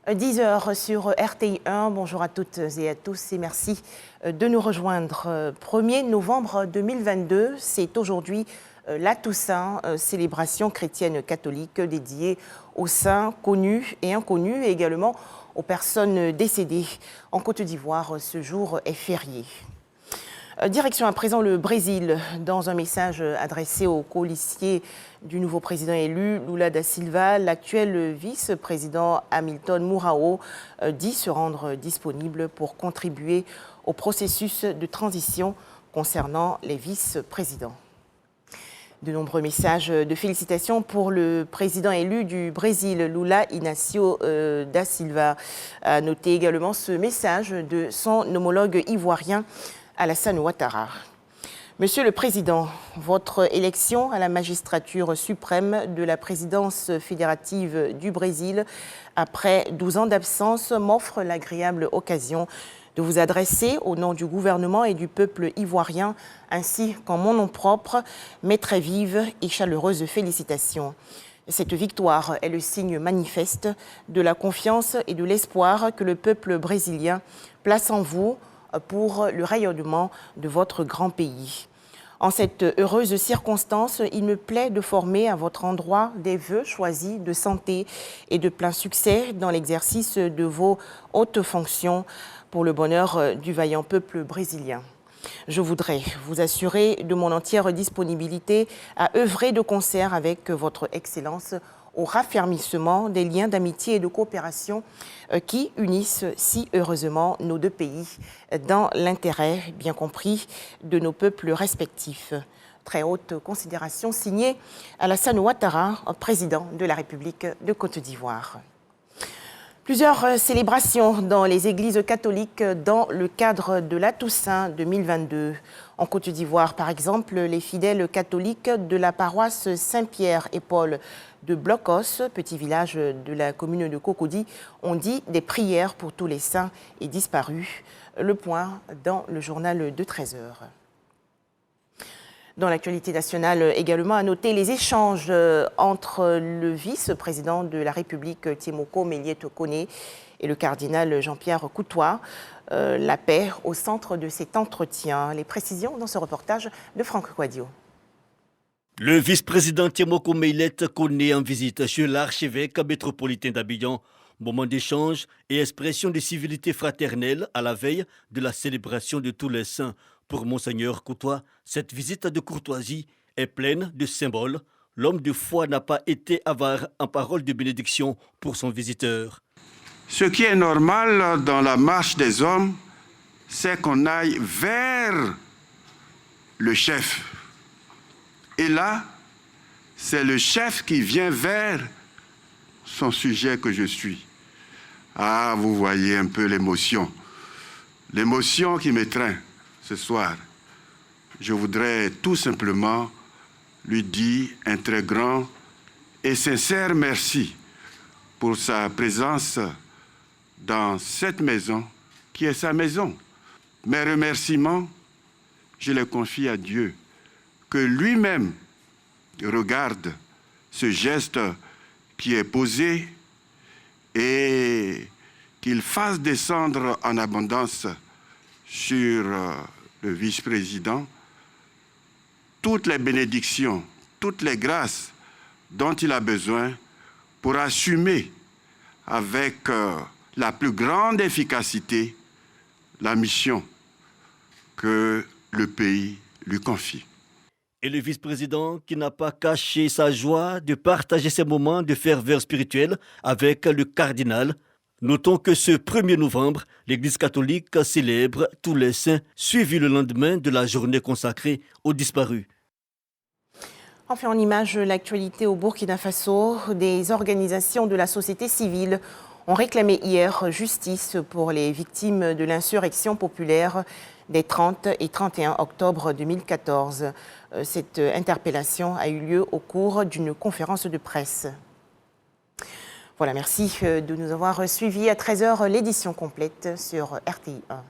10 heures sur RTI1. Bonjour à toutes et à tous et merci de nous rejoindre. 1er novembre 2022, c'est aujourd'hui la Toussaint, célébration chrétienne catholique dédiée aux saints connus et inconnus et également aux personnes décédées. En Côte d'Ivoire, ce jour est férié. Direction à présent le Brésil. Dans un message adressé aux colistiers du nouveau président élu, Lula da Silva, l'actuel vice-président Hamilton Mourao dit se rendre disponible pour contribuer au processus de transition concernant les vice-présidents. De nombreux messages de félicitations pour le président élu du Brésil, Lula Inácio da Silva. A noté également ce message de son homologue ivoirien, Alassane Ouattara. Monsieur le Président, votre élection à la magistrature suprême de la présidence fédérative du Brésil, après 12 ans d'absence, m'offre l'agréable occasion de vous adresser au nom du gouvernement et du peuple ivoirien, ainsi qu'en mon nom propre, mes très vives et chaleureuses félicitations. Cette victoire est le signe manifeste de la confiance et de l'espoir que le peuple brésilien place en vous pour le rayonnement de votre grand pays. En cette heureuse circonstance, il me plaît de former à votre endroit des vœux choisis de santé et de plein succès dans l'exercice de vos hautes fonctions pour le bonheur du vaillant peuple brésilien. Je voudrais vous assurer de mon entière disponibilité à œuvrer de concert avec votre Excellence au raffermissement des liens d'amitié et de coopération qui unissent si heureusement nos deux pays dans l'intérêt, bien compris, de nos peuples respectifs. Très haute considération signée Alassane Ouattara, président de la République de Côte d'Ivoire. Plusieurs célébrations dans les églises catholiques dans le cadre de la Toussaint 2022. En Côte d'Ivoire, par exemple, les fidèles catholiques de la paroisse Saint-Pierre et Paul de Blocos, petit village de la commune de Cocody, ont dit des prières pour tous les saints et disparus. Le point dans le journal de 13 heures. Dans l'actualité nationale également, à noter les échanges entre le vice-président de la République, Tiemoko Méliette Koné, et le cardinal Jean-Pierre Coutois. La paix au centre de cet entretien. Les précisions dans ce reportage de Franck Quadio. Le vice-président Tiemoko Méliette Koné en visite chez l'archevêque métropolitain d'Abidjan. Moment d'échange et expression de civilité fraternelle à la veille de la célébration de tous les saints. Pour Monseigneur Coutois, cette visite de courtoisie est pleine de symboles. L'homme de foi n'a pas été avare en paroles de bénédiction pour son visiteur. Ce qui est normal dans la marche des hommes, c'est qu'on aille vers le chef. Et là, c'est le chef qui vient vers son sujet que je suis. Ah, vous voyez un peu l'émotion. L'émotion qui m'étreint ce soir. Je voudrais tout simplement lui dire un très grand et sincère merci pour sa présence dans cette maison qui est sa maison. Mes remerciements, je les confie à Dieu, que lui-même regarde ce geste qui est posé et qu'il fasse descendre en abondance sur le vice-président toutes les bénédictions, toutes les grâces dont il a besoin pour assumer avec la plus grande efficacité la mission que le pays lui confie. Et le vice-président qui n'a pas caché sa joie de partager ces moments de ferveur spirituelle avec le cardinal. Notons que ce 1er novembre, l'Église catholique célèbre tous les saints, suivis le lendemain de la journée consacrée aux disparus. Enfin, en image, l'actualité au Burkina Faso, des organisations de la société civile ont réclamé hier justice pour les victimes de l'insurrection populaire des 30 et 31 octobre 2014. Cette interpellation a eu lieu au cours d'une conférence de presse. Voilà, merci de nous avoir suivis. À 13 h, l'édition complète sur RTI1.